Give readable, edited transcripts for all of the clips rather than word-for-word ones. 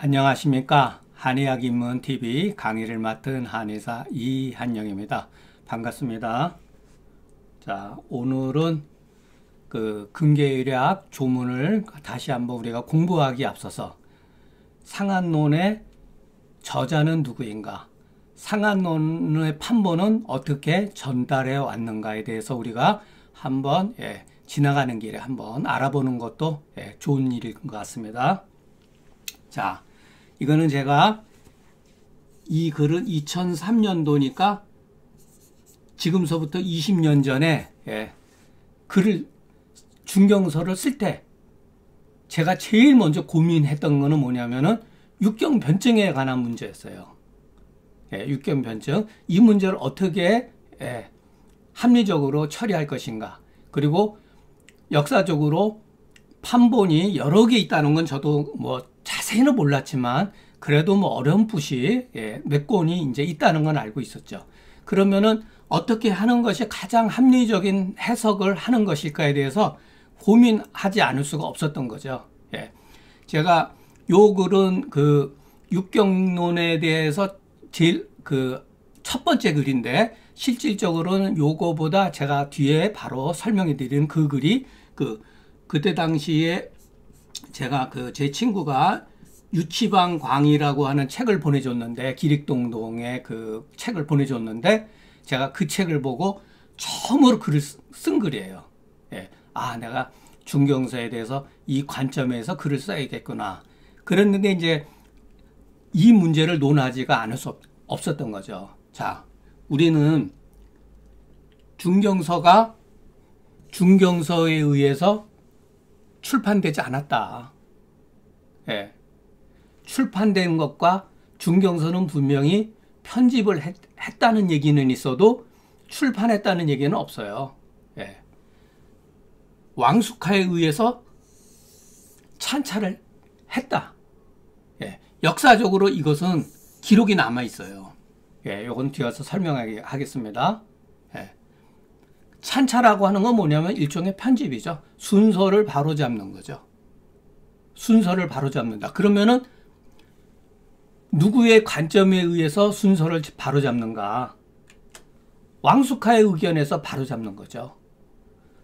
안녕하십니까. 한의학입문TV 강의를 맡은 한의사 이한영입니다. 반갑습니다. 자, 오늘은 그 근계의학 조문을 다시 한번 우리가 공부하기 앞서서 상한론의 저자는 누구인가, 상한론의 판본은 어떻게 전달해 왔는가에 대해서 우리가 한번 지나가는 길에 한번 알아보는 것도 좋은 일인 것 같습니다. 자, 이거는 제가 이 글은 2003년도니까 지금서부터 20년 전에 글을 중경서를 쓸 때 제가 제일 먼저 고민했던 거는 뭐냐면은 육경변증에 관한 문제였어요. 육경변증, 이 문제를 어떻게 합리적으로 처리할 것인가, 그리고 역사적으로 판본이 여러 개 있다는 건 저도 뭐 자세히는 몰랐지만 그래도 뭐 어렴풋이 몇 권이 이제 있다는 건 알고 있었죠. 그러면은 어떻게 하는 것이 가장 합리적인 해석을 하는 것일까에 대해서 고민하지 않을 수가 없었던 거죠. 제가 요 글은 그 육경론에 대해서 제일 그 첫 번째 글인데, 실질적으로는 요거보다 제가 뒤에 바로 설명해 드리는 그 글이 그때 당시에 제가 제 친구가 유치방 광이라고 하는 책을 보내줬는데, 기릭동동에 그 책을 보내줬는데, 제가 그 책을 보고 처음으로 글을 쓴 글이에요. 아, 내가 중경서에 대해서 이 관점에서 글을 써야겠구나. 그랬는데 이제 이 문제를 논하지가 않을 수 없었던 거죠. 자, 우리는 중경서가 중경서에 의해서 출판되지 않았다. 출판된 것과 중경서는 분명히 편집을 했다는 얘기는 있어도 출판했다는 얘기는 없어요. 왕숙하에 의해서 찬차를 했다. 역사적으로 이것은 기록이 남아 있어요. 요건 뒤에서 설명하겠습니다. 찬차라고 하는 건 뭐냐면 일종의 편집이죠. 순서를 바로잡는 거죠. 순서를 바로잡는다. 그러면은 누구의 관점에 의해서 순서를 바로잡는가? 왕숙하의 의견에서 바로잡는 거죠.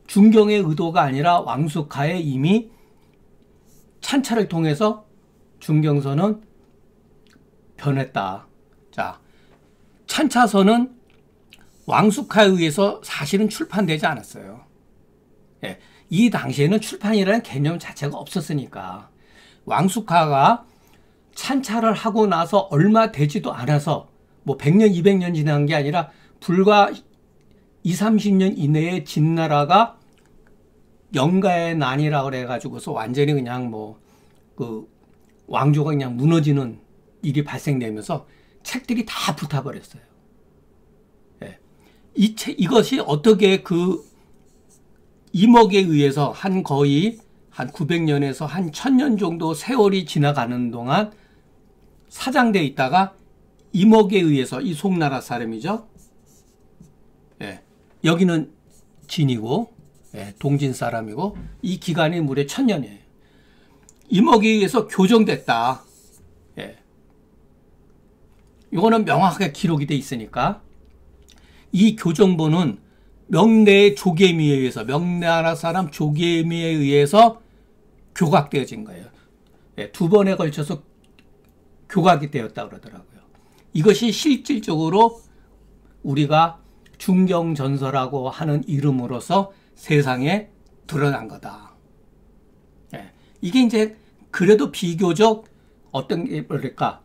중경의 의도가 아니라 왕숙하의 이미 찬차를 통해서 중경서는 변했다. 자, 찬차서는 왕숙하에 의해서 사실은 출판되지 않았어요. 이 당시에는 출판이라는 개념 자체가 없었으니까 왕숙하가 찬차를 하고 나서 얼마 되지도 않아서 뭐 100년, 200년 지난 게 아니라 불과 20, 30년 이내에 진나라가 영가의 난이라고 그래가지고서 완전히 그냥 왕조가 그냥 무너지는 일이 발생되면서 책들이 다 불타버렸어요. 이것이 어떻게 이목에 의해서 거의 한 900년에서 한 1000년 정도 세월이 지나가는 동안 사장되어 있다가 이목에 의해서, 이 송나라 사람이죠. 여기는 진이고, 동진 사람이고, 이 기간이 무려 1000년이에요. 이목에 의해서 교정됐다. 이거는 명확하게 기록이 돼 있으니까. 이 교정본은 명나라의 조계미에 의해서, 명나라 사람 조계미에 의해서 교각되어진 거예요. 두 번에 걸쳐서 교각이 되었다 그러더라고요. 이것이 실질적으로 우리가 중경전서라고 하는 이름으로서 세상에 드러난 거다. 이게 이제 그래도 비교적 어떤 게 뭐랄까,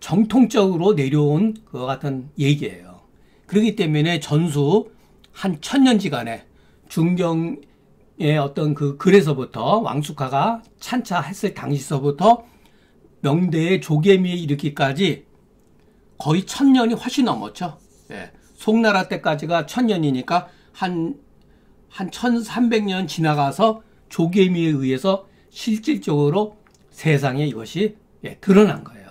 정통적으로 내려온 그와 같은 얘기예요. 그렇기 때문에 전수 한 1000년지간에 중경의 어떤 글에서부터 왕숙하가 찬차했을 당시서부터 명대의 조계미에 이르기까지 거의 1000년이 훨씬 넘었죠. 송나라 때까지가 1000년이니까 한 1300년 지나가서 조계미에 의해서 실질적으로 세상에 이것이 드러난 거예요.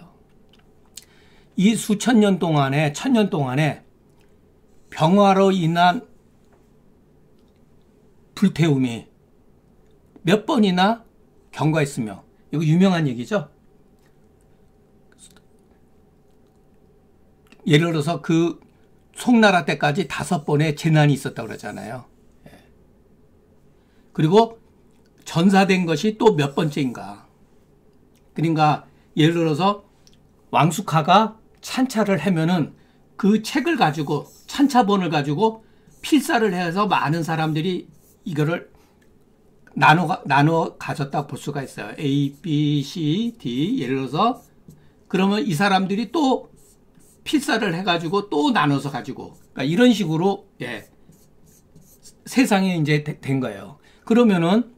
이 수천 년 동안에, 1000년 동안에 병화로 인한 불태움이 몇 번이나 경과했으며, 이거 유명한 얘기죠. 예를 들어서 그 송나라 때까지 5번의 재난이 있었다고 그러잖아요. 그리고 전사된 것이 또 몇 번째인가. 그러니까 예를 들어서 왕숙하가 찬차를 하면은 그 책을 가지고 찬차본을 가지고 필사를 해서 많은 사람들이 이거를 나눠 가졌다 볼 수가 있어요. A, B, C, D 예를 들어서 그러면 이 사람들이 또 필사를 해가지고 또 나눠서 가지고 그러니까 이런 식으로 예, 세상에 이제 된 거예요. 그러면은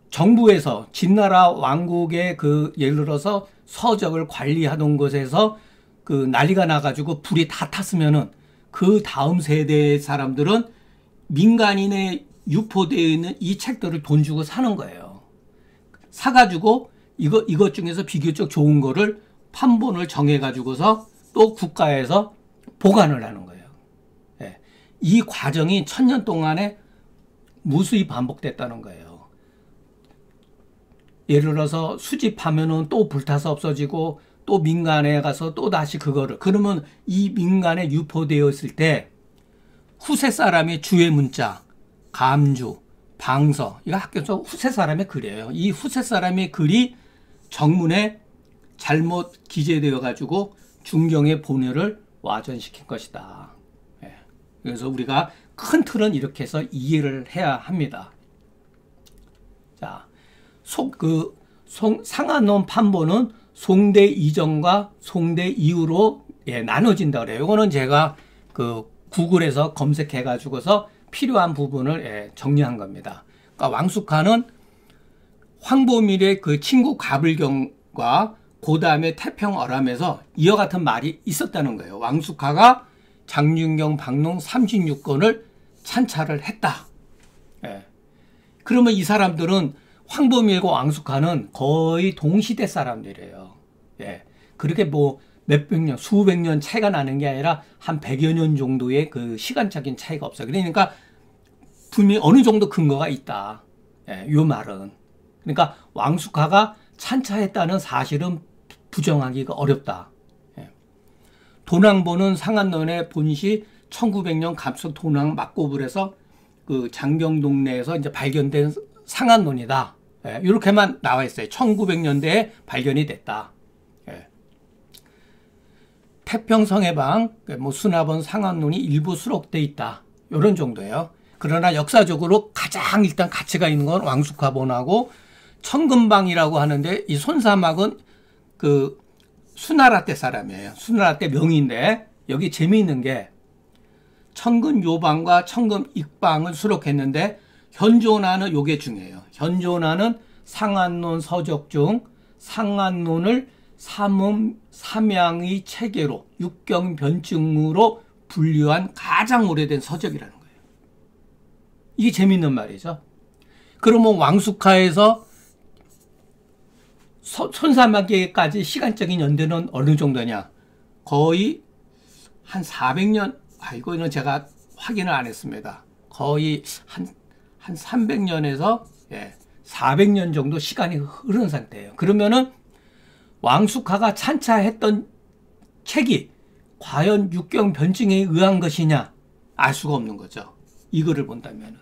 정부에서 진나라 왕국의 그 예를 들어서 서적을 관리하던 곳에서 그 난리가 나가지고 불이 다 탔으면은 그 다음 세대의 사람들은 민간인의 유포되어 있는 이 책들을 돈 주고 사는 거예요. 사가지고 이것 중에서 비교적 좋은 거를 판본을 정해가지고서 또 국가에서 보관을 하는 거예요. 예. 이 과정이 1000년 동안에 무수히 반복됐다는 거예요. 예를 들어서 수집하면은 또 불타서 없어지고 또 민간에 가서 또 다시 그거를 그러면 이 민간에 유포되어 있을 때 후세 사람이 주의 문자, 감주, 방서 이거 학교에서 후세 사람의 글이에요. 이 후세 사람의 글이 정문에 잘못 기재되어 가지고 중경의 본의를 와전시킨 것이다. 예. 그래서 우리가 큰 틀은 이렇게 해서 이해를 해야 합니다. 자, 상한론 판본은 송대 이전과 송대 이후로 예, 나눠진다 그래요. 이거는 제가 그 구글에서 검색해 가지고서 필요한 부분을 예, 정리한 겁니다. 그러니까 왕숙하는 황보밀의 그 친구 가불경과 그 다음에 태평어람에서 이와 같은 말이 있었다는 거예요. 왕숙하가 장윤경 박농 36권을 찬차를 했다. 예. 그러면 이 사람들은 황보밀과 왕숙하는 거의 동시대 사람들이에요. 예. 그렇게 뭐 몇백 년, 수백 년 차이가 나는 게 아니라 한 100여 년 정도의 그 시간적인 차이가 없어요. 그러니까 분명히 어느 정도 근거가 있다. 예, 요 말은. 그러니까 왕숙하가 찬차했다는 사실은 부정하기가 어렵다. 예. 도낭보는 상한론의 본시 1900년 감속 도낭 막고불에서 그 장경동 내에서 이제 발견된 상한론이다. 예, 이렇게만 나와 있어요. 1900년대에 발견이 됐다. 예. 태평성해방, 뭐 수납원 상한론이 일부 수록돼 있다. 이런 정도예요. 그러나 역사적으로 가장 일단 가치가 있는 건 왕숙하본하고 천금방이라고 하는데 이 손사막은 그 수나라 때 사람이에요. 수나라 때 명의인데 여기 재미있는 게 천금요방과 천금익방을 수록했는데 현존하는 요게 중요해요. 현존하는 상한론 서적 중 상한론을 삼양의 체계로 육경변증으로 분류한 가장 오래된 서적이라는 거예요. 이게 재밌는 말이죠. 그러면 왕숙하에서 손사막에까지 시간적인 연대는 어느 정도냐? 거의 한 400년, 이거는 제가 확인을 안 했습니다. 거의 한 300년에서 예, 400년 정도 시간이 흐른 상태예요. 그러면은 왕숙하가 찬차했던 책이 과연 육경변증에 의한 것이냐? 알 수가 없는 거죠. 이거를 본다면은.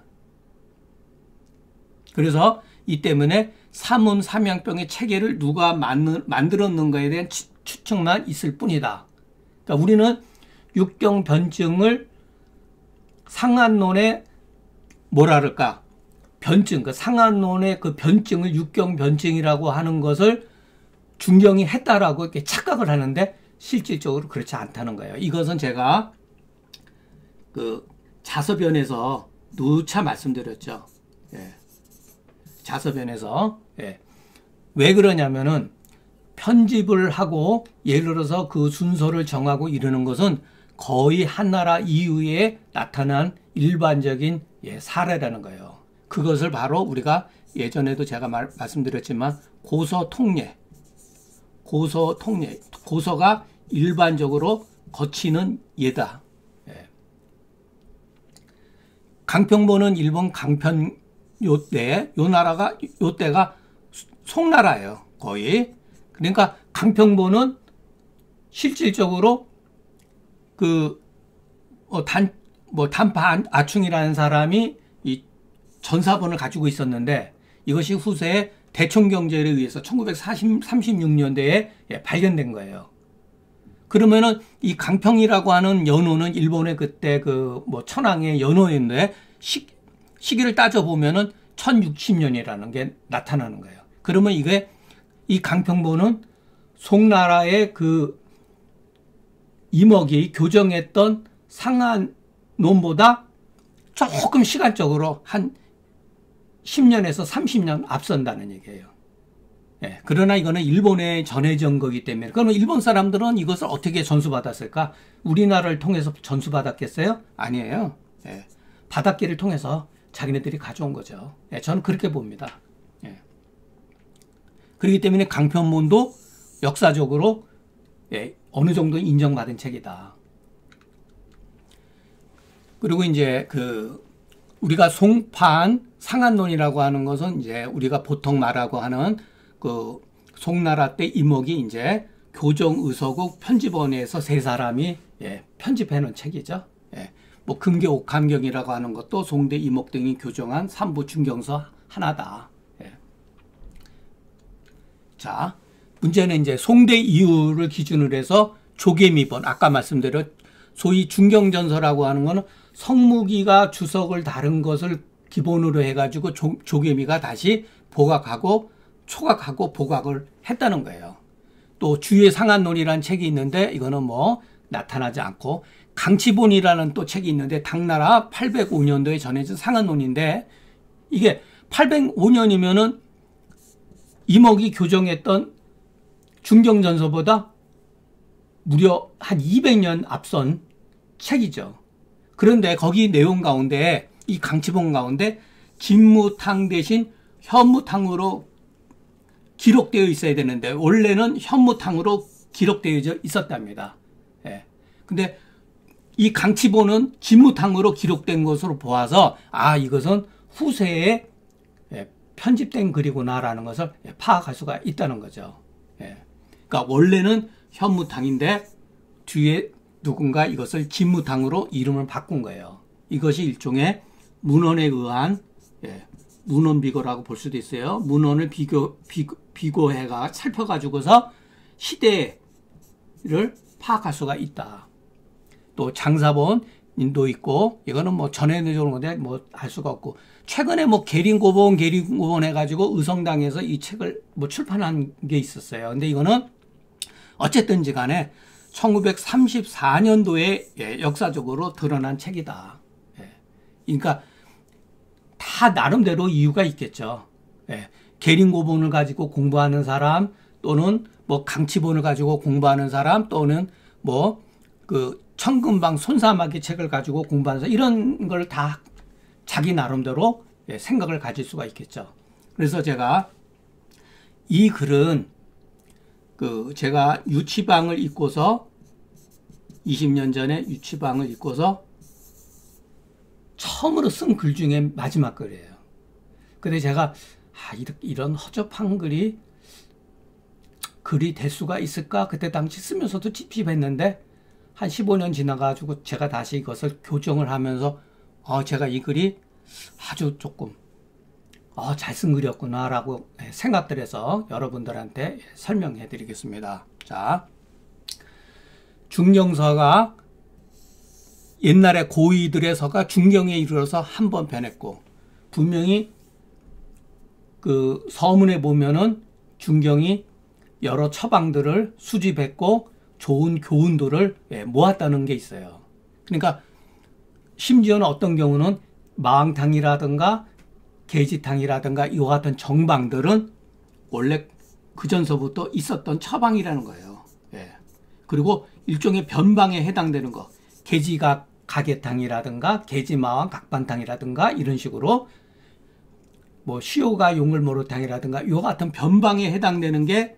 그래서 이 때문에 삼양병의 체계를 누가 만들었는가에 대한 추측만 있을 뿐이다. 그러니까 우리는 육경변증을 상한론의 뭐랄까 변증, 그 상한론의 그 변증을 육경변증이라고 하는 것을 중경이 했다라고 이렇게 착각을 하는데 실질적으로 그렇지 않다는 거예요. 이것은 제가 그 자서변에서 누차 말씀드렸죠. 예. 자서변에서 예. 왜 그러냐면은 편집을 하고 예를 들어서 그 순서를 정하고 이러는 것은 거의 한나라 이후에 나타난 일반적인 예, 사례라는 거예요. 그것을 바로 우리가 예전에도 제가 말씀드렸지만 고서통례, 고서가 일반적으로 거치는 예다. 예. 강평보는 일본 강편 요때 요때가 송나라예요. 거의. 그러니까 강평보는 실질적으로 단파 아충이라는 사람이 이 전사본을 가지고 있었는데 이것이 후세에 대총경제에 의해서 1936년대에 발견된 거예요. 그러면은 이 강평이라고 하는 연호는 일본의 그때 천황의 연호인데 시기를 따져보면은 1060년이라는 게 나타나는 거예요. 그러면 이 강평보는 송나라의 이목이 교정했던 상한론보다 조금 시간적으로 한 10년에서 30년 앞선다는 얘기예요. 예, 그러나 이거는 일본에 전해진 거기 때문에. 그러면 일본 사람들은 이것을 어떻게 전수받았을까? 우리나라를 통해서 전수받았겠어요? 아니에요. 예, 바닷길을 통해서 자기네들이 가져온 거죠. 예, 저는 그렇게 봅니다. 예. 그렇기 때문에 강평본도 역사적으로 어느 정도 인정받은 책이다. 그리고 이제 우리가 송파한 상한론이라고 하는 것은 이제 우리가 보통 말하고 하는 송나라 때 이목이 이제 교정의서국 편집원에서 세 사람이 편집해 놓은 책이죠. 뭐 금계 옥함경이라고 하는 것도 송대 이목 등이 교정한 삼부 중경서 하나다. 자, 문제는 이제 송대 이후를 기준으로 해서 조계미본, 아까 말씀드린 소위 중경전서라고 하는 거는 성무기가 주석을 다른 것을 기본으로 해가지고 조계미가 다시 복각하고 초각하고 복각을 했다는 거예요. 또 주의 상한론이라는 책이 있는데 이거는 뭐 나타나지 않고, 강치본이라는 또 책이 있는데 당나라 805년도에 전해진 상한론인데 이게 805년이면은 이목이 교정했던 중경전서보다 무려 한 200년 앞선 책이죠. 그런데 거기 내용 가운데, 이 강치본 가운데 진무탕 대신 현무탕으로 기록되어 있어야 되는데 원래는 현무탕으로 기록되어 있었답니다. 근데 이 강치본은 진무탕으로 기록된 것으로 보아서 이것은 후세에 편집된 글이구나라는 것을 파악할 수가 있다는 거죠. 그러니까 원래는 현무탕인데 뒤에 누군가 이것을 진무탕으로 이름을 바꾼 거예요. 이것이 일종의 문헌에 의한 문헌비교라고 볼 수도 있어요. 문헌을 비교해가 살펴가지고서 시대를 파악할 수가 있다. 또 장사본도 있고, 이거는 뭐 전해내주는 건데 뭐 할 수가 없고, 최근에 뭐 계린고본 해가지고 의성당에서 이 책을 뭐 출판한 게 있었어요. 근데 이거는 어쨌든지 간에 1934년도에 역사적으로 드러난 책이다. 그러니까 다 나름대로 이유가 있겠죠. 계린고본을 가지고 공부하는 사람, 또는 뭐 강치본을 가지고 공부하는 사람, 또는 뭐 천금방 손사마귀 책을 가지고 공부하는 사람, 이런 걸 다 자기 나름대로 생각을 가질 수가 있겠죠. 그래서 제가 이 글은 제가 유치방을 입고서 20년 전에 유치방을 입고서 처음으로 쓴 글 중에 마지막 글이에요. 근데 제가 이런 허접한 글이 될 수가 있을까? 그때 당시 쓰면서도 찝찝했는데 한 15년 지나가지고 제가 다시 이것을 교정을 하면서 제가 이 글이 아주 조금 잘 쓴 글이었구나 라고 생각들해서 여러분들한테 설명해 드리겠습니다. 자, 중경서가 옛날에 고위들의 서가 중경에 이르러서 한 번 변했고, 분명히 서문에 보면은 중경이 여러 처방들을 수집했고 좋은 교훈들을 모았다는 게 있어요. 그러니까 심지어는 어떤 경우는 마왕탕이라든가 계지탕이라든가 이와 같은 정방들은 원래 그전서부터 있었던 처방이라는 거예요. 그리고 일종의 변방에 해당되는 거, 계지가 가계탕이라든가 계지마왕 각반탕이라든가 이런 식으로 뭐 시오가 용을모로탕이라든가 이와 같은 변방에 해당되는 게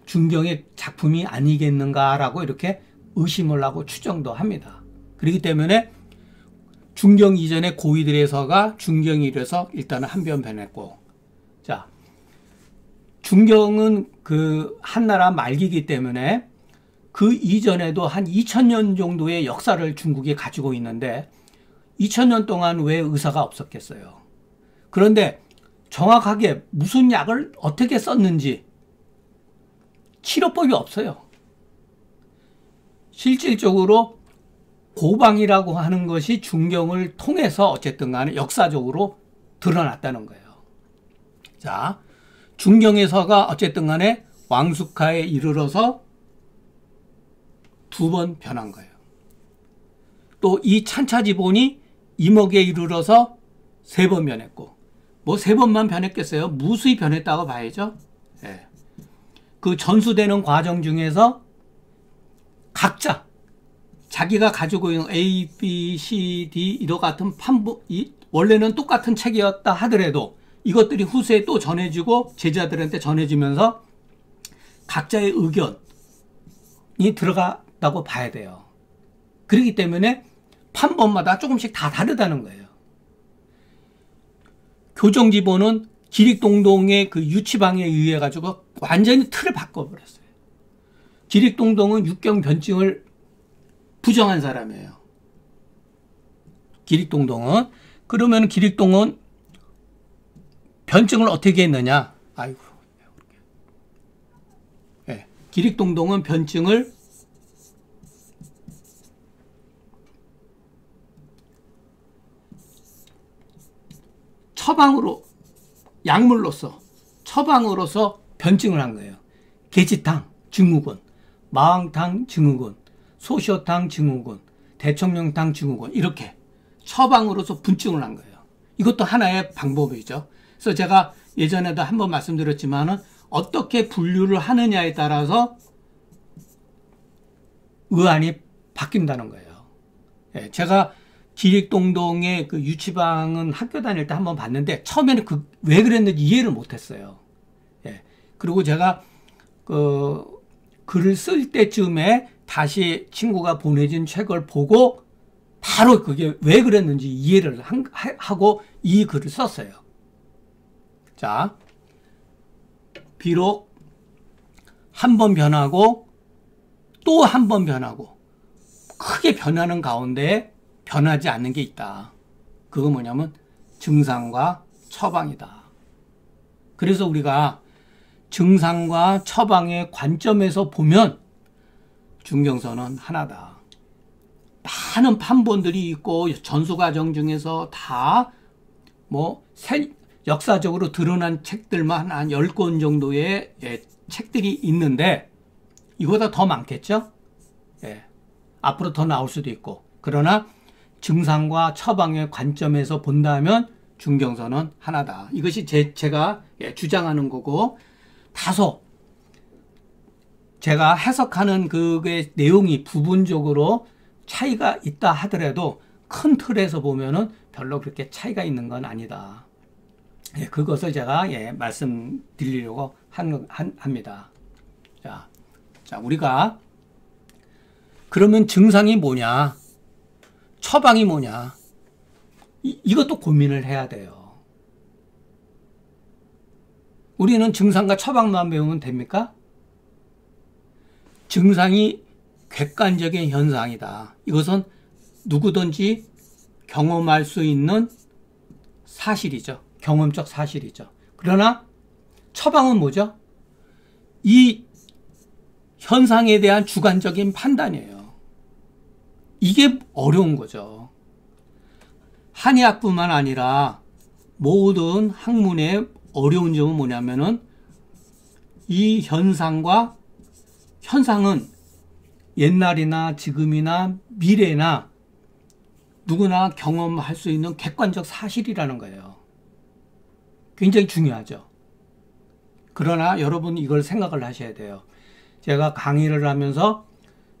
중경의 작품이 아니겠는가라고 이렇게 의심을 하고 추정도 합니다. 그렇기 때문에 중경 이전의 고위들의 서가 중경이 이래서 일단은 한 변 변했고, 자, 중경은 한나라 말기이기 때문에 그 이전에도 한 2000년 정도의 역사를 중국이 가지고 있는데 2000년 동안 왜 의사가 없었겠어요? 그런데 정확하게 무슨 약을 어떻게 썼는지 치료법이 없어요. 실질적으로 고방이라고 하는 것이 중경을 통해서 어쨌든 간에 역사적으로 드러났다는 거예요. 자, 중경에서가 어쨌든 간에 왕숙하에 이르러서 2번 변한 거예요. 또 이 찬차지본이 임옥에 이르러서 3번 변했고, 뭐 3번만 변했겠어요? 무수히 변했다고 봐야죠. 네. 그 전수되는 과정 중에서 각자 자기가 가지고 있는 A, B, C, D 이와 같은 판부, 원래는 똑같은 책이었다 하더라도 이것들이 후세에 또 전해지고 제자들한테 전해지면서 각자의 의견이 들어갔다고 봐야 돼요. 그렇기 때문에 판본마다 조금씩 다 다르다는 거예요. 교정지본은 기릭동동의 그 유치방에 의해 가지고 완전히 틀을 바꿔버렸어요. 기릭동동은 육경 변증을 부정한 사람이에요. 기릭동동은. 그러면 기릭동은 변증을 어떻게 했느냐? 아이고. 네. 기릭동동은 변증을 처방으로, 약물로서, 처방으로서 변증을 한 거예요. 계지탕, 증후군, 마왕탕, 증후군, 소시오탕, 증후군, 대청령탕, 증후군, 이렇게 처방으로서 분증을 한 거예요. 이것도 하나의 방법이죠. 그래서 제가 예전에도 한번 말씀드렸지만은 어떻게 분류를 하느냐에 따라서 의안이 바뀐다는 거예요. 예, 제가 기릭동동의 그 유치방은 학교 다닐 때 한번 봤는데 처음에는 왜 그랬는지 이해를 못했어요. 예, 그리고 제가 그 글을 쓸 때쯤에 다시 친구가 보내준 책을 보고 바로 그게 왜 그랬는지 이해를 하고 이 글을 썼어요. 자, 비록 한 번 변하고 또 한 번 변하고 크게 변하는 가운데 변하지 않는 게 있다. 그거 뭐냐면 증상과 처방이다. 그래서 우리가 증상과 처방의 관점에서 보면 중경선은 하나다. 많은 판본들이 있고 전수과정 중에서 다 뭐 역사적으로 드러난 책들만 한 10권 정도의 책들이 있는데 이거보다 더 많겠죠? 예. 앞으로 더 나올 수도 있고. 그러나 증상과 처방의 관점에서 본다면 중경선은 하나다. 이것이 제가 주장하는 거고, 다소 제가 해석하는 그게 내용이 부분적으로 차이가 있다 하더라도 큰 틀에서 보면은 별로 그렇게 차이가 있는 건 아니다. 예, 그것을 제가 말씀드리려고 합니다. 자, 우리가 그러면 증상이 뭐냐? 처방이 뭐냐? 이것도 고민을 해야 돼요. 우리는 증상과 처방만 배우면 됩니까? 증상이 객관적인 현상이다. 이것은 누구든지 경험할 수 있는 사실이죠. 경험적 사실이죠. 그러나 처방은 뭐죠? 이 현상에 대한 주관적인 판단이에요. 이게 어려운 거죠. 한의학뿐만 아니라 모든 학문의 어려운 점은 뭐냐면은 이 현상은 옛날이나 지금이나 미래나 누구나 경험할 수 있는 객관적 사실이라는 거예요. 굉장히 중요하죠. 그러나 여러분 이걸 생각을 하셔야 돼요. 제가 강의를 하면서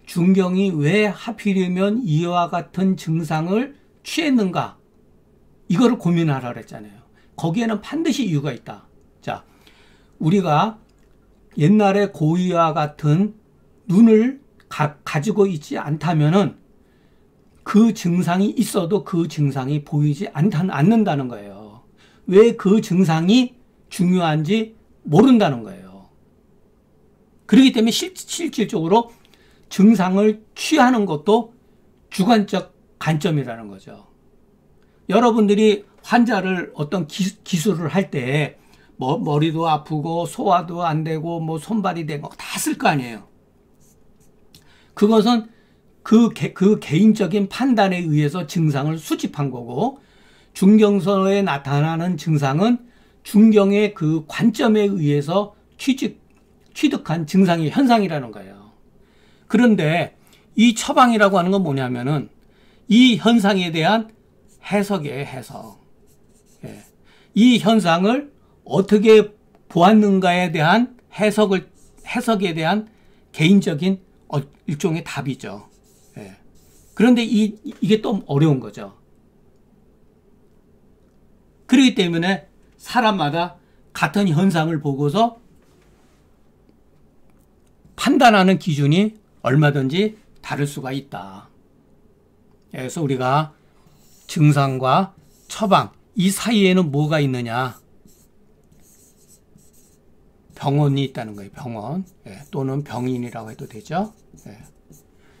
중경이 왜 하필이면 이와 같은 증상을 취했는가, 이거를 고민하라 그랬잖아요. 거기에는 반드시 이유가 있다. 자, 우리가 옛날에 고이와 같은 눈을 가지고 있지 않다면은 그 증상이 있어도 그 증상이 보이지 않는다는 거예요. 왜 그 증상이 중요한지 모른다는 거예요. 그렇기 때문에 실질적으로 증상을 취하는 것도 주관적 관점이라는 거죠. 여러분들이 환자를 어떤 기술을 할 때 머리도 아프고 소화도 안 되고 뭐 손발이 되고 다 쓸 거 아니에요. 그것은 그 개인적인 판단에 의해서 증상을 수집한 거고, 중경서에 나타나는 증상은 중경의 그 관점에 의해서 취득한 증상의 현상이라는 거예요. 그런데 이 처방이라고 하는 건 뭐냐면은 이 현상에 대한 해석이에요, 해석. 예. 이 현상을 어떻게 보았는가에 대한 해석에 대한 개인적인 일종의 답이죠. 예. 그런데 이게 또 어려운 거죠. 그렇기 때문에 사람마다 같은 현상을 보고서 판단하는 기준이 얼마든지 다를 수가 있다. 그래서 우리가 증상과 처방, 이 사이에는 뭐가 있느냐? 병원이 있다는 거예요. 병원. 예, 또는 병인이라고 해도 되죠. 예.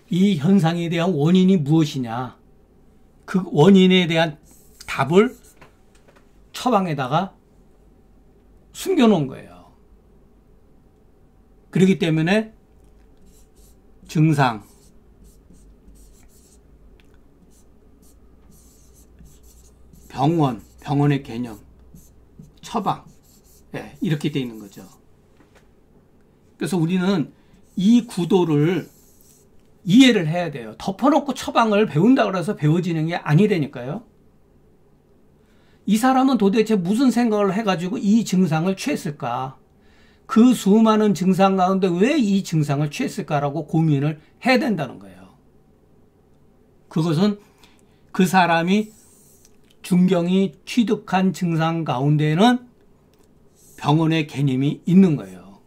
이 현상에 대한 원인이 무엇이냐? 그 원인에 대한 답을 처방에다가 숨겨놓은 거예요. 그렇기 때문에 증상, 병원의 개념, 처방, 예, 이렇게 돼 있는 거죠. 그래서 우리는 이 구도를 이해를 해야 돼요. 덮어놓고 처방을 배운다고 해서 배워지는 게 아니라니까요. 이 사람은 도대체 무슨 생각을 해가지고 이 증상을 취했을까? 그 수많은 증상 가운데 왜 이 증상을 취했을까라고 고민을 해야 된다는 거예요. 그것은 그 사람이 중경이 취득한 증상 가운데에는 병원의 개념이 있는 거예요.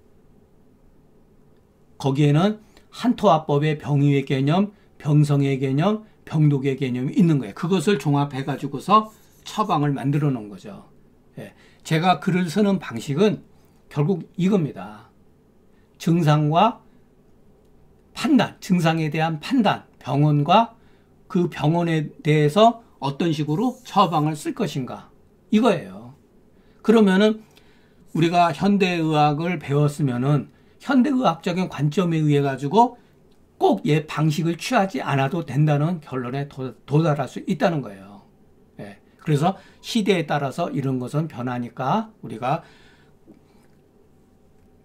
거기에는 한토화법의 병의의 개념, 병성의 개념, 병독의 개념이 있는 거예요. 그것을 종합해가지고서 처방을 만들어 놓은 거죠. 예. 제가 글을 쓰는 방식은 결국 이겁니다. 증상과 판단, 증상에 대한 판단, 병원과 그 병원에 대해서 어떤 식으로 처방을 쓸 것인가, 이거예요. 그러면은 우리가 현대의학을 배웠으면은 현대의학적인 관점에 의해 가지고 꼭 방식을 취하지 않아도 된다는 결론에 도달할 수 있다는 거예요. 예. 그래서 시대에 따라서 이런 것은 변하니까 우리가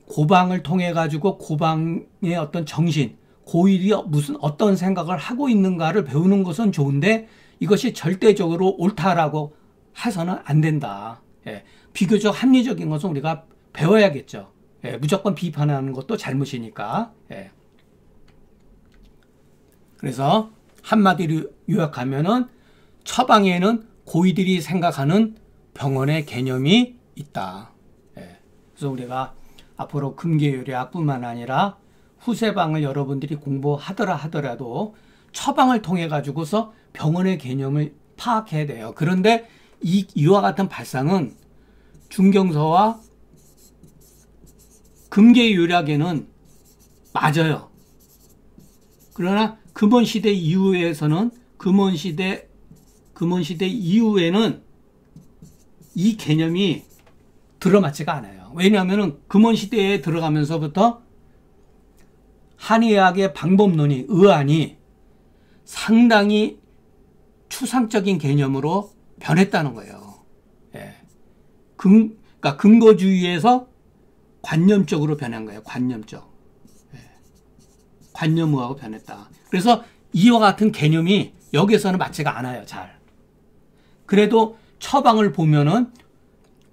고방을 통해 가지고 고방의 어떤 정신, 고일이 어떤 생각을 하고 있는가를 배우는 것은 좋은데 이것이 절대적으로 옳다라고 해서는 안 된다. 예. 비교적 합리적인 것은 우리가 배워야겠죠. 예. 무조건 비판하는 것도 잘못이니까. 예. 그래서 한마디로 요약하면은 처방에는 고이들이 생각하는 병원의 개념이 있다. 예. 그래서 우리가 앞으로 금계요리학뿐만 아니라 후세방을 여러분들이 공부하더라 하더라도 처방을 통해 가지고서 병원의 개념을 파악해야 돼요. 그런데 이와 같은 발상은 중경서와 금계요리학에는 맞아요. 그러나 금원시대 이후에서는 금원시대 이후에는 이 개념이 들어맞지가 않아요. 왜냐하면 금원시대에 들어가면서부터 한의학의 방법론이, 의안이 상당히 추상적인 개념으로 변했다는 거예요. 예. 그러니까 근거주의에서 관념적으로 변한 거예요. 관념적. 예. 관념의학으로 변했다. 그래서 이와 같은 개념이 여기에서는 맞지가 않아요. 잘. 그래도 처방을 보면은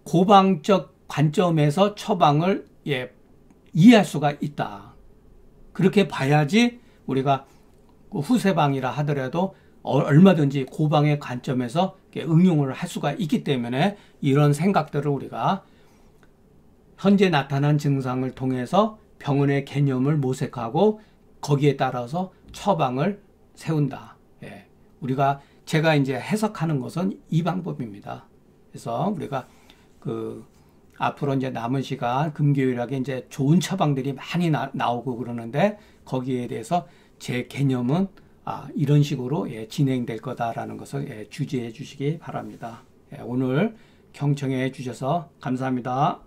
고방적 관점에서 처방을 이해할 수가 있다. 그렇게 봐야지 우리가 후세방이라 하더라도 얼마든지 고방의 관점에서 응용을 할 수가 있기 때문에 이런 생각들을 우리가 현재 나타난 증상을 통해서 병원의 개념을 모색하고 거기에 따라서 처방을 세운다. 예. 제가 이제 해석하는 것은 이 방법입니다. 그래서 우리가 앞으로 이제 남은 시간 금교일하게 이제 좋은 처방들이 많이 나오고 그러는데 거기에 대해서 제 개념은 이런 식으로 진행될 거다라는 것을 주지해 주시기 바랍니다. 오늘 경청해 주셔서 감사합니다.